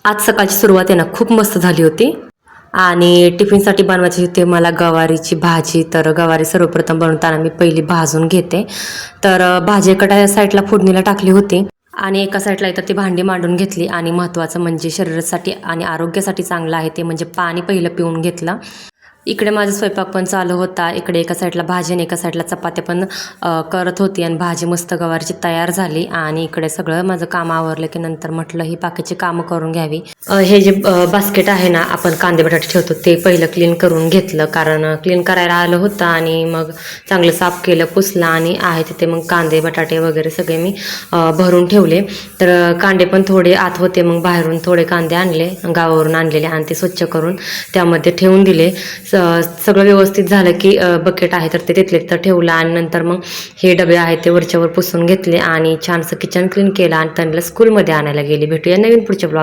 आज सकाळची सुरुवात आहे ना खूप मस्त झाली होती. आणि टिफिनसाठी बनवायची होती मला गवारीची भाजी. तर गवारी सर्वप्रथम बनवताना मी पहिली भाजून घेते. तर भाजी एका साईडला फोडणीला टाकली होती आणि एका साईडला इथं ती भांडी मांडून घेतली. आणि महत्त्वाचं म्हणजे शरीरासाठी आणि आरोग्यासाठी चांगलं आहे ते म्हणजे पाणी पहिलं पिऊन घेतलं. इकडे माझा स्वयंपाक पण चालू होता. इकडे एका साईडला भाजी आणि एका साईडला चपात्या पण करत होती आणि भाजी मस्त गवारची तयार झाली. आणि इकडे सगळं माझं काम आवरलं की नंतर म्हटलं ही बाकीची कामं करून घ्यावी. हे जे बास्केट आहे ना आपण कांदे बटाटे ठेवतो ते पहिलं क्लीन करून घेतलं, कारण क्लीन करायला आलं होतं. आणि मग चांगलं साफ केलं, पुसलं आणि आहे तिथे मग कांदे बटाटे वगैरे सगळे मी भरून ठेवले. तर कांदे पण थोडे आत होते, मग बाहेरून थोडे कांदे आणले गावावरून आणलेले आणि ते स्वच्छ करून त्यामध्ये ठेवून दिले. सगळं व्यवस्थित झालं की बकेट आहे तर ते तिथले तर ठेवलं. आणि नंतर मग हे डबे आहेत ते वरच्यावर पुसून घेतले आणि छानसं किचन क्लीन केलं आणि त्यांना स्कूलमध्ये आणायला गेले. भेटूया नवीन पुढच्या ब्लॉग.